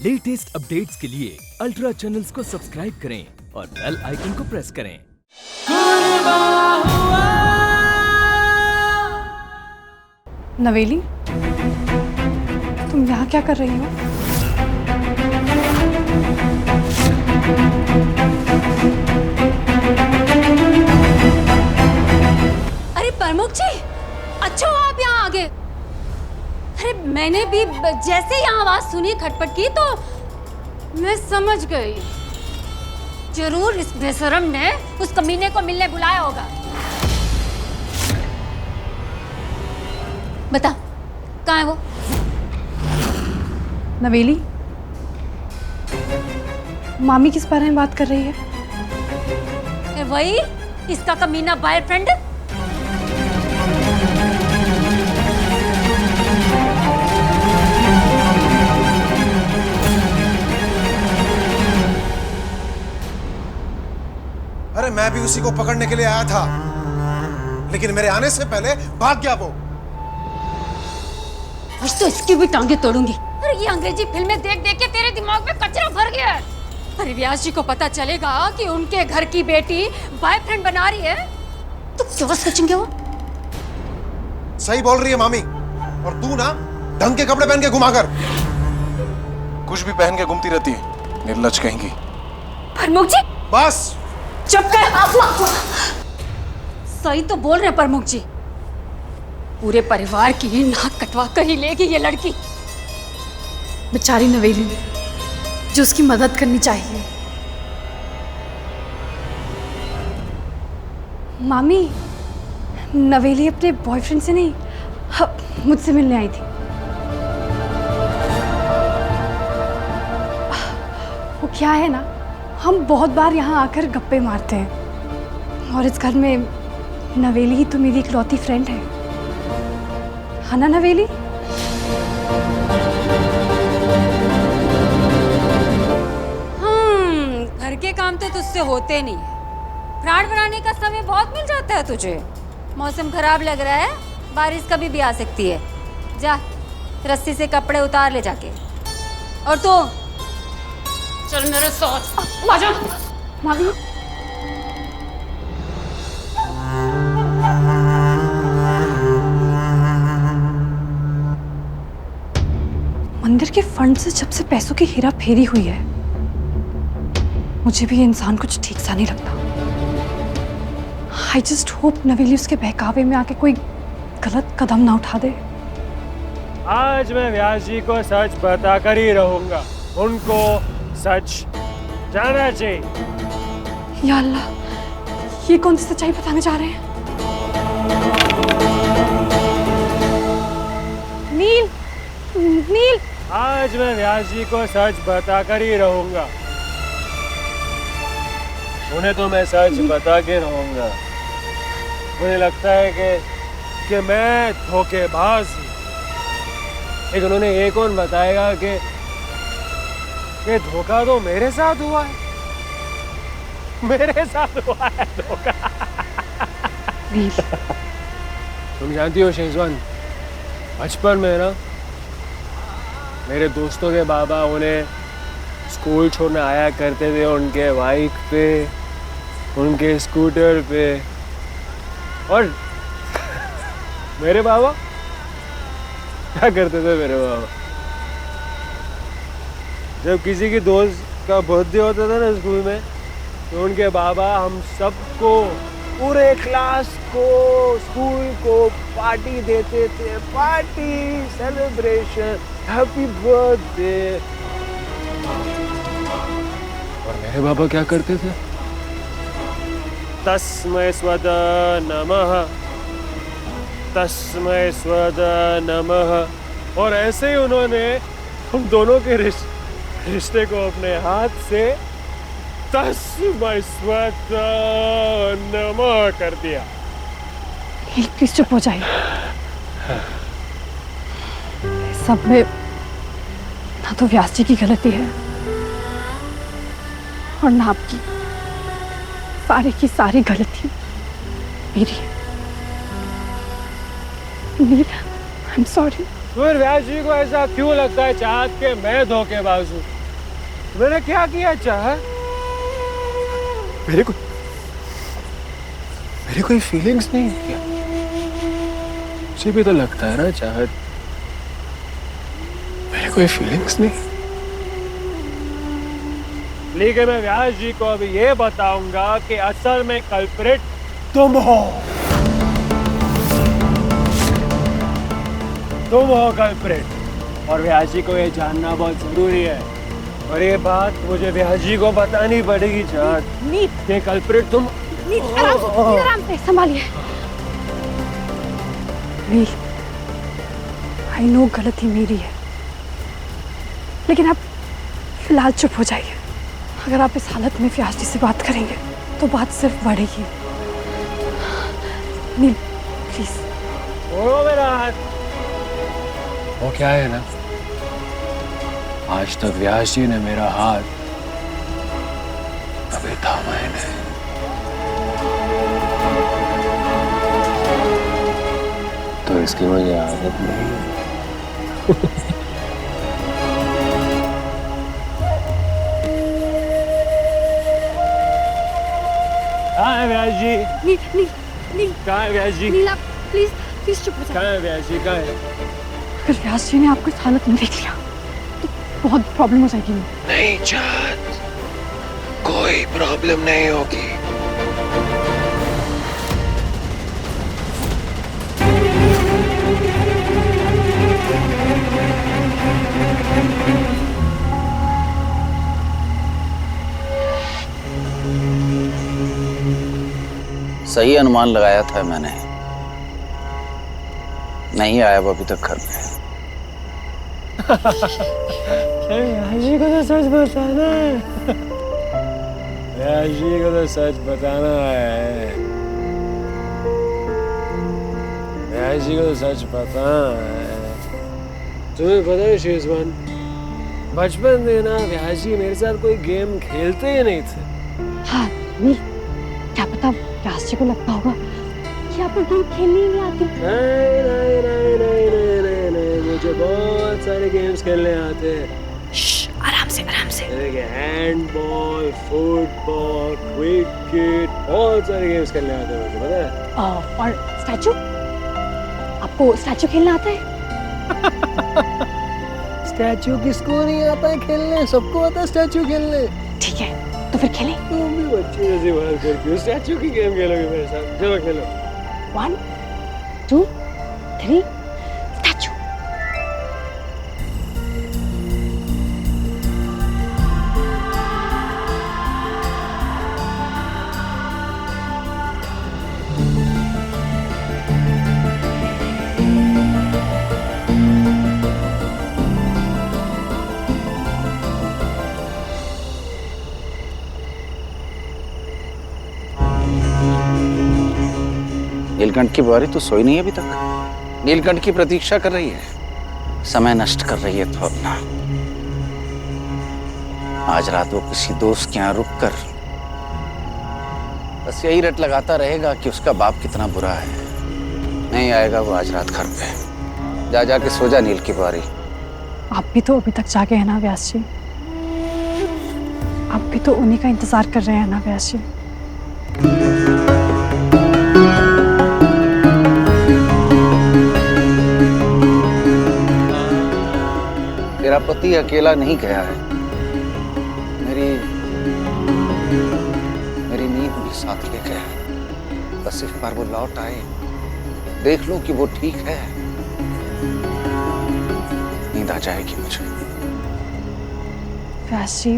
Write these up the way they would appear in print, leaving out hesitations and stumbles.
Latest updates के लिए ultra channels को सब्सक्राइब करें और बेल आइकन को प्रेस करें। नवेली, तुम यहाँ क्या कर रही हो? अरे प्रमुख जी, अच्छा हो आप यहाँ आ गए। अरे मैंने भी जैसे यहाँ आवाज सुनी खटपट की तो मैं समझ गई, जरूर इस बेशरम ने उस कमीने को मिलने बुलाया होगा। बता, कहाँ है वो? नवेली, मामी किस बारे में बात कर रही है? वही इसका कमीना बॉयफ्रेंड। अरे मैं भी उसी को पकड़ने के लिए आया था, लेकिन मेरे आने से पहले भाग गया वो। आज तो इसकी भी टांगे तोड़ूंगी। अरे ये अंग्रेजी फिल्में देख देख के तेरे दिमाग में कचरा भर गया है। अरे व्यास जी को पता चलेगा कि उनके घर की बेटी बॉयफ्रेंड बना रही है तो क्या सोचेंगे वो? सही बोल रही है मामी। और तू ना ढंग के कपड़े पहन के घुमा कर, कुछ भी पहन के घूमती रहती है, निर्लज कहेंगी। प्रमुख जी बस चुप कर। सही तो बोल रहे हैं प्रमुख जी, पूरे परिवार की नाक कटवा कर ही लेगी ये लड़की। बेचारी नवेली, जो उसकी मदद करनी चाहिए। मामी, नवेली अपने बॉयफ्रेंड से नहीं, मुझसे मिलने आई थी। वो क्या है ना, हम बहुत बार यहाँ आकर गप्पे मारते हैं और इस घर में नवेली ही तो मेरी इकलौती फ्रेंड है ना नवेली? घर के काम तो तुझसे होते नहीं है। प्राण बनाने का समय बहुत मिल जाता है तुझे। मौसम खराब लग रहा है, बारिश कभी भी आ सकती है। जा रस्सी से कपड़े उतार ले जाके। और तू चल मेरे साथ। आजा मामी, मंदिर के फंड से जब से पैसों की हेरा फेरी हुई है, मुझे भी ये इंसान कुछ ठीक सा नहीं लगता। आई जस्ट होप नवेली उसके बहकावे में आके कोई गलत कदम ना उठा दे। आज मैं व्यास जी को सच बताकर ही रहूंगा। उनको सच जाना चाहिए। या अल्लाह, ये कौन सी सच्चाई बताने जा रहे हैं? नील, नील, आज मैं व्यास जी को सच बताकर ही रहूंगा। उन्हें तो मैं सच बता के रहूंगा। मुझे लगता है कि मैं धोखेबाज हूँ, लेकिन उन्हें ये कौन बताएगा कि धोखा तो मेरे साथ हुआ है। मेरे साथ हुआ है धोखा। तुम जानती हो शेजवान, बचपन में ना मेरे दोस्तों के बाबा उन्हें स्कूल छोड़ने आया करते थे, उनके बाइक पे, उनके स्कूटर पे। और मेरे बाबा क्या करते थे? मेरे बाबा जब किसी की दोस्त का बर्थडे होता था ना स्कूल में, तो उनके बाबा हम सबको, पूरे क्लास को, स्कूल को पार्टी देते थे। Party, celebration, happy birthday. और मेरे बाबा क्या करते थे? तस्मै स्वदा नमः, तस्मै स्वदा नमः। और ऐसे ही उन्होंने हम दोनों के रिश्ते को अपने हाथ से तस्मै स्वदा नमः कर दिया। प्लीज चुप हो जाइए। सब में ना तो व्यास जी की गलती है और ना आपकी। सारी की सारी गलती मेरी है। नील, आई एम सॉरी। फिर व्यास जी को ऐसा क्यों लगता है चाहत के मैं धोखेबाज हूँ? मैंने क्या किया चाहत? मेरे कोई फीलिंग्स नहीं है क्या? मुझे भी तो लगता है ना चाहत, मेरे कोई फीलिंग्स नहीं। लेकिन मैं व्यास जी को अभी ये बताऊंगा कि असल में कल्प्रिट तुम हो। तुम हो कल्प्रिट, और व्यास जी को ये जानना बहुत जरूरी है। और ये बात मुझे व्यास जी को बतानी पड़ेगी चाहत कि कल्प्रिट तुम। आराम से संभालिए। नील, आई नो गलती मेरी है, लेकिन आप फिलहाल चुप हो जाइए। अगर आप इस हालत में व्यास जी से बात करेंगे तो बात सिर्फ बढ़ेगी। नील प्लीज। छोड़ो मेरा हाथ। वो क्या है ना, आज तक व्यास जी ने मेरा हाथ कभी थामा ही नहीं। तो इसकी मुझे आदत नहीं है। कहाँ है व्यास जी? नील नील नील, कहाँ है व्यास जी? नील आप प्लीज प्लीज चुप हो जाइए। कहाँ है व्यास जी? कहाँ है? अगर व्यास जी ने आपको इस हालत में देख लिया तो बहुत प्रॉब्लम हो जाएगी। नहीं चाहत, कोई प्रॉब्लम नहीं होगी। सही अनुमान लगाया था मैंने, नहीं आया वो अभी तक घर पे। व्यास जी को तो सच बताना है। व्यास जी को तो सच बताना है। व्यास जी को तो सच बताना है। तुम्हें पता है शेजवान, बचपन में ना व्यास जी मेरे साथ कोई गेम खेलते ही नहीं थे। हाँ नील, क्या पता व्यास जी को लगता होगा कि आपको गेम खेलनी ही नहीं आती। नहीं, मुझे बहुत सारे गेम्स खेलने आते हैं। आराम से आराम से। हैंडबॉल, फुटबॉल, क्रिकेट, बहुत सारे गेम्स खेलने आते हैं मुझे, पता है। और स्टैचू, आपको स्टैचू खेलना आता है? स्टैचू किसको नहीं आता है खेलने? सबको आता है स्टैचू खेलने। ठीक है, तो फिर खेलें। तुम भी बच्चे जैसी बात करती हो। स्टैचू की गेम खेलोगे मेरे साथ? चलो खेलो। 1 2 3 स्टैचू। नीलकंठ की बुआरी तो सोई नहीं अभी तक। नीलकंठ की प्रतीक्षा कर रही है, समय नष्ट कर रही है तो अपना। आज रात वो किसी दोस्त के यहाँ रुक कर बस यही रट लगाता रहेगा कि उसका बाप कितना बुरा है। नहीं आएगा वो आज रात घर पे। जा जाके सो जा नील की बुआरी। आप भी तो अभी तक जागे हैं ना व्यास जी? आप भी तो उन्हीं का इंतजार कर रहे हैं ना व्यास जी? तेरा पति अकेला नहीं गया है, मेरी नींद भी साथ ले गया है। बस एक बार वो लौट आए, देख लो कि वो ठीक है, नींद आ जाएगी मुझे। व्यास जी,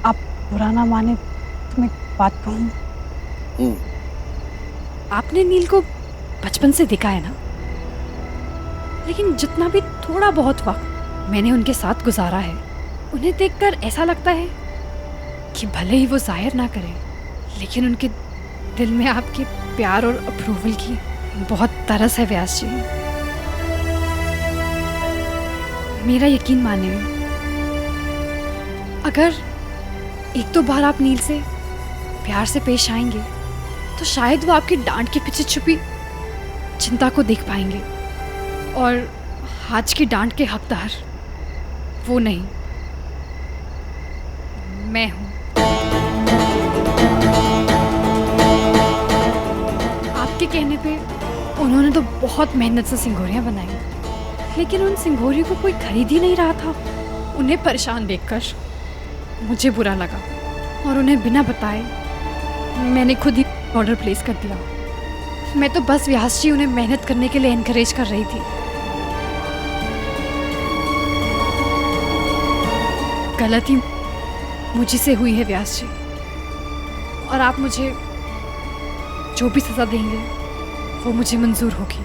आप बुरा ना माने तो मैं एक बात कहूँ? आपने नील को बचपन से देखा है ना, लेकिन जितना भी थोड़ा बहुत वक्त मैंने उनके साथ गुजारा है, उन्हें देखकर ऐसा लगता है कि भले ही वो जाहिर ना करें, लेकिन उनके दिल में आपके प्यार और अप्रूवल की बहुत तरस है व्यास जी। मेरा यकीन माने, अगर एक दो बार आप नील से प्यार से पेश आएंगे तो शायद वो आपकी डांट के पीछे छुपी चिंता को देख पाएंगे, और आज की डांट के हकदार वो नहीं मैं हूँ। आपके कहने पे उन्होंने तो बहुत मेहनत से सिंघोरियाँ बनाई, लेकिन उन सिंघोरियों को कोई खरीद ही नहीं रहा था। उन्हें परेशान देखकर मुझे बुरा लगा और उन्हें बिना बताए मैंने खुद ही ऑर्डर प्लेस कर दिया। मैं तो बस व्यास जी उन्हें मेहनत करने के लिए एनकरेज कर रही थी। गलती मुझी से हुई है व्यास जी, और आप मुझे जो भी सज़ा देंगे वो मुझे मंजूर होगी।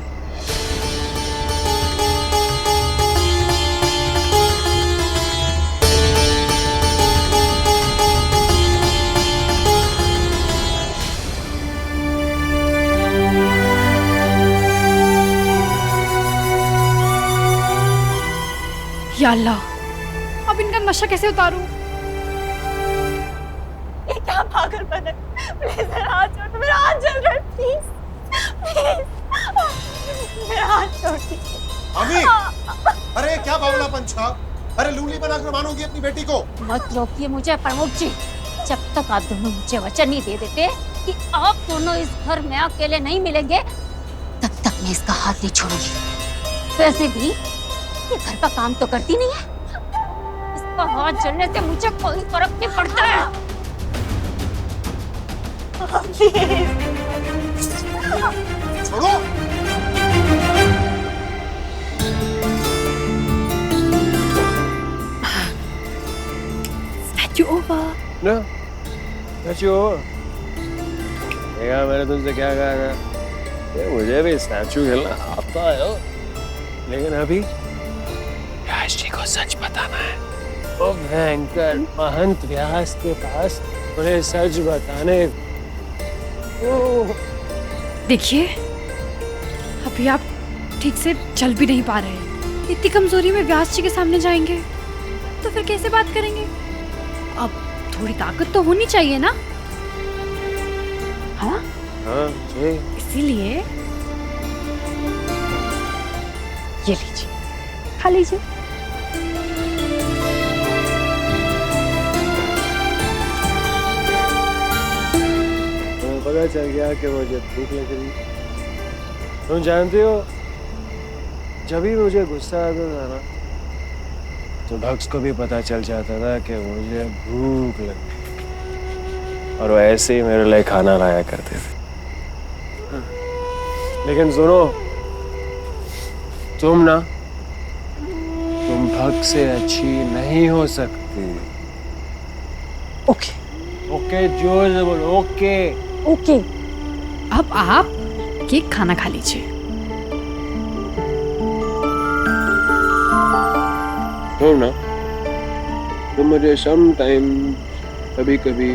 या अल्लाह, अब इनका नशा कैसे उतारूं? ये क्या पागलपन है? प्लीज मेरा हाथ छोड़, मेरा हाथ जल रहा है, प्लीज प्लीज मेरा हाथ छोड़ दीजिए। मामी, अरे क्या बावलापन छा? अरे लूली बनाकर मानोगी अपनी बेटी को? मत रोकिए मुझे प्रमुख जी। जब तक आप दोनों मुझे वचन नहीं दे देते कि आप दोनों इस घर में अकेले नहीं मिलेंगे, तब तक मैं इसका हाथ नहीं छोड़ूंगी। वैसे भी ये घर का काम तो करती नहीं है, इसका हाथ जलने से मुझे कोई फर्क नहीं पड़ता है। छोड़ो। Statue over. ना स्टैचू ओवर। देखा मैंने तुमसे क्या कहा था? ये मुझे भी स्टैचू खेलना आता है, लेकिन अभी व्यास जी को सच बताना है। वो भयंकर महंत व्यास के पास उन्हें सच बताने। देखिए, अभी आप ठीक से चल भी नहीं पा रहे हैं। इतनी कमजोरी में व्यास जी के सामने जाएंगे तो फिर कैसे बात करेंगे? अब थोड़ी ताकत तो होनी चाहिए ना? हाँ? हाँ जी। इसीलिए ये लीजिए, खा लीजिए। पता चल गया कि मुझे भूख लग रही। तुम जानते हो, जब भी मुझे गुस्सा आता था ना, तो भक्स को भी पता चल जाता था कि मुझे भूख लग गई, और वो ऐसे ही मेरे लिए खाना लाया करते थे। लेकिन सुनो, तुम भक्स से अच्छी नहीं हो सकती। ओके ओके, जोर से बोलो, ओके। ओके, अब आप केक खाना खा लीजिए। हो ना, तुम मुझे सम टाइम कभी कभी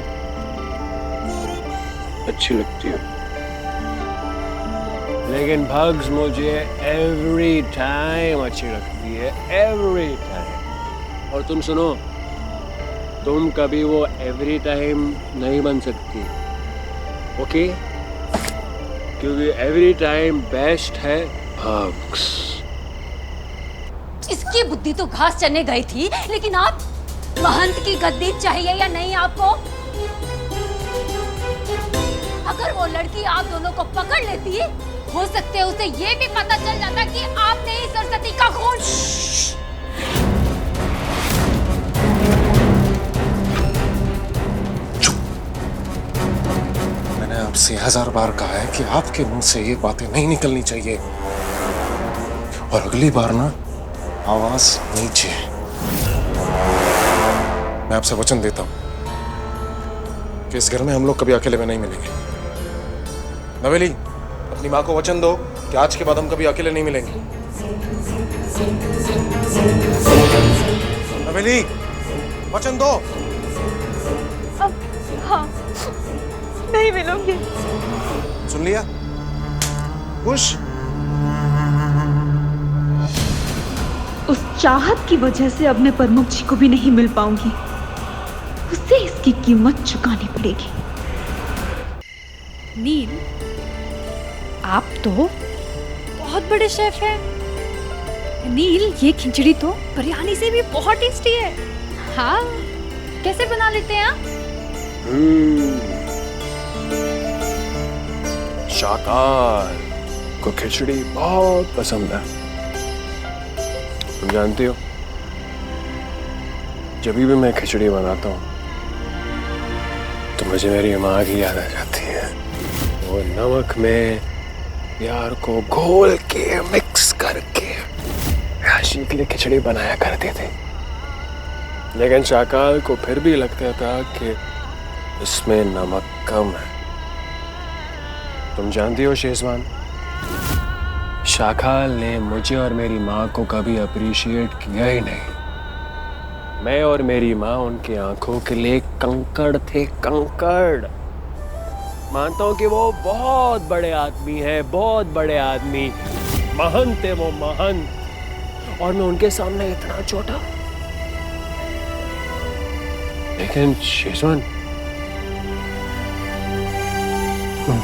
अच्छी लगती हो, लेकिन भग्स मुझे एवरी टाइम अच्छी लगती है, एवरी टाइम। और तुम सुनो, तुम कभी वो एवरी टाइम नहीं बन सकती, ओके? क्योंकि एवरी टाइम बेस्ट है भग्स। इसकी बुद्धि तो घास चरने गई थी, लेकिन आप महंत की गद्दी चाहिए या नहीं आपको? अगर वो लड़की आप दोनों को पकड़ लेती, हो सकते है उसे ये भी पता चल जाता कि आपने ही सरस्वती का खून। मैंने आपसे 1000 बार कहा है कि आपके मुंह से ये बातें नहीं निकलनी चाहिए, और अगली बार ना आवाज नीचे। मैं आपसे वचन देता हूं कि इस घर में हम लोग कभी अकेले में नहीं मिलेंगे। नवेली, अपनी माँ को वचन दो कि आज के बाद हम कभी अकेले नहीं मिलेंगे। नवेली, वचन दो। हाँ, नहीं मिलूंगी। सुन लिया? खुश? उस चाहत की वजह से अब मैं प्रमुख जी को भी नहीं मिल पाऊंगी। उसे इसकी कीमत चुकानी पड़ेगी। नील, आप तो बहुत बड़े शेफ हैं। नील, ये खिचड़ी तो बिरयानी से भी बहुत टेस्टी है। हाँ, कैसे बना लेते हैं आप? शाकाहार को खिचड़ी बहुत पसंद है। तुम जानती हो, जब भी मैं खिचड़ी बनाता हूँ तो मुझे मेरी माँ की याद आ जाती है। वो नमक में प्यार को घोल के मिक्स करके राशि के लिए खिचड़ी बनाया करती थी। लेकिन शाकाल को फिर भी लगता था कि इसमें नमक कम है। तुम जानती हो शेजवान, शाकाल ने मुझे और मेरी माँ को कभी अप्रिशिएट किया ही नहीं। मैं और मेरी माँ उनकी आंखों के लिए कंकड़ थे, कंकड़। मानता हूं कि वो बहुत बड़े आदमी हैं, बहुत बड़े आदमी, महान थे वो, महान। और मैं उनके सामने इतना छोटा। लेकिन शेजवान,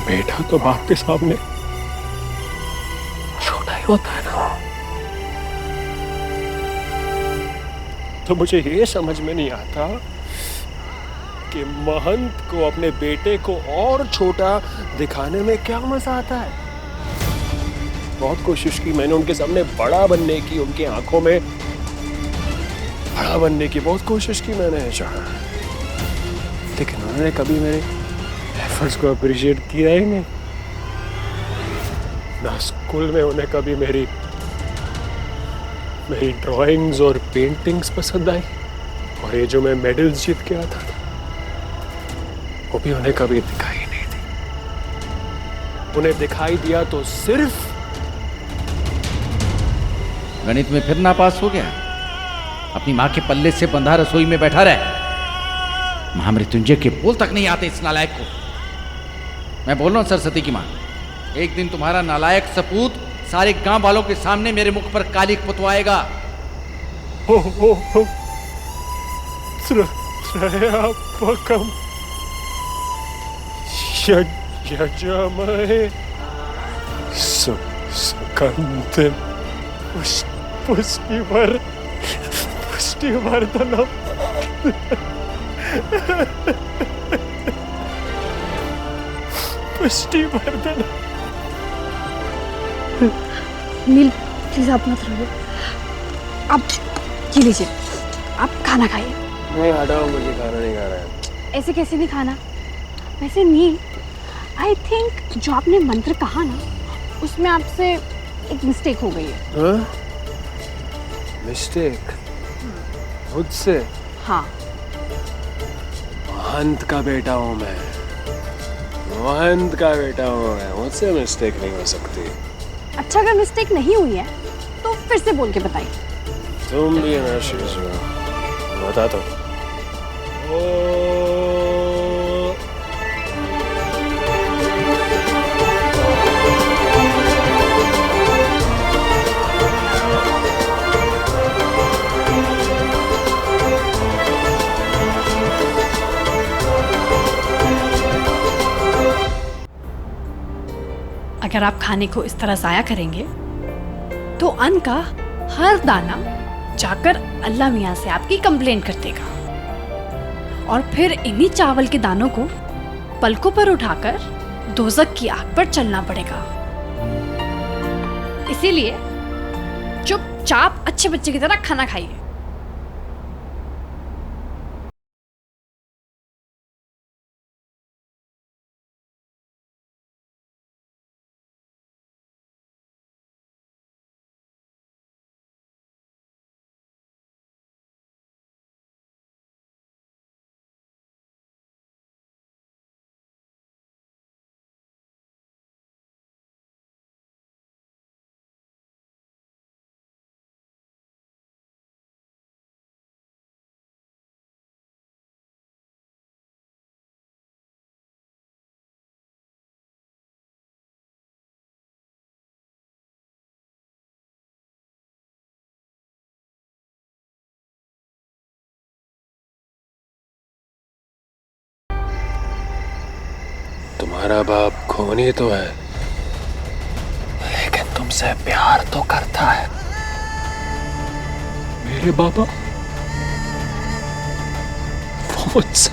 बेटा तो बाप के सामने छोटा ही होता है ना। तो मुझे ये समझ में नहीं आता कि महंत को अपने बेटे को और छोटा दिखाने में क्या मजा आता है। बहुत कोशिश की मैंने उनके सामने बड़ा बनने की, उनकी आंखों में बड़ा बनने की बहुत कोशिश की मैंने, चाहा, लेकिन उन्होंने कभी मेरे एफर्ट्स को अप्रिशिएट किया ही नहीं। ना स्कूल में उन्हें कभी मेरी ड्राइंग्स और पेंटिंग्स पसंद आई, और ये जो मैं मेडल्स जीत के आता था वो भी उन्हें कभी दिखाई नहीं दी। उन्हें दिखाई दिया तो सिर्फ गणित में फिर नापास हो गया। अपनी माँ के पल्ले से बंधा रसोई में बैठा रहे। महामृत्युंजय के बोल तक नहीं आते इस नालायक को। मैं बोल रहा हूं सरस्वती की माँ, एक दिन तुम्हारा नालायक सपूत सारे गांव वालों के सामने मेरे मुख पर कालिक पुतवाएगा। त्रयापकम यजमहे सुगंधिं पुष्टिवर्धनम्। पुष्टिवर्धन। नील प्लीज आप मत रोइए, आप ये लीजिए, आप खाना खाइए। नहीं हटाओ, मुझे खाना नहीं खा रहा है। ऐसे कैसे नहीं खाना? वैसे नील, आई थिंक जो आपने मंत्र कहा ना, उसमें आपसे एक मिस्टेक हो गई है। मिस्टेक? मुझसे? हाँ। महंत का बेटा हूँ मैं, महंत का बेटा हूँ मैं, मुझसे मिस्टेक नहीं हो सकती। अच्छा, अगर मिस्टेक नहीं हुई है तो फिर से बोल के बताइए। तुम भी ना शेजवान, बता दो। अगर आप खाने को इस तरह जाया करेंगे तो अन्न का हर दाना जाकर अल्लाह मियाँ से आपकी कंप्लेंट कर देगा, और फिर इन्हीं चावल के दानों को पलकों पर उठाकर दोज़ख की आग पर चलना पड़ेगा। इसीलिए चुपचाप अच्छे बच्चे की तरह खाना खाइए। तुम्हारा बाप खूनी तो है, लेकिन तुमसे प्यार तो करता है। मेरे बाबा मुझसे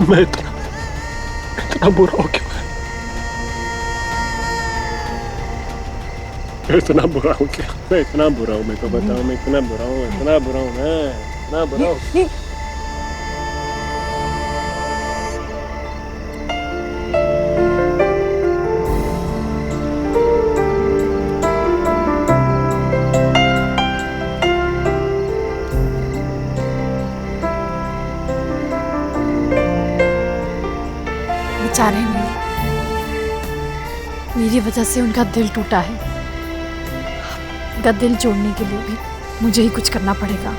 मैं इतना बुरा हो क्यों है? मैं इतना बुरा हूँ क्या? मैं इतना बुरा हूँ, मेरे को बताओ, मैं इतना बुरा हूँ, इतना बुरा हूँ, मैं इतना बुरा हूँ। बेचारे नहीं, मेरी वजह से उनका दिल टूटा है। उनका दिल जोड़ने के लिए भी मुझे ही कुछ करना पड़ेगा।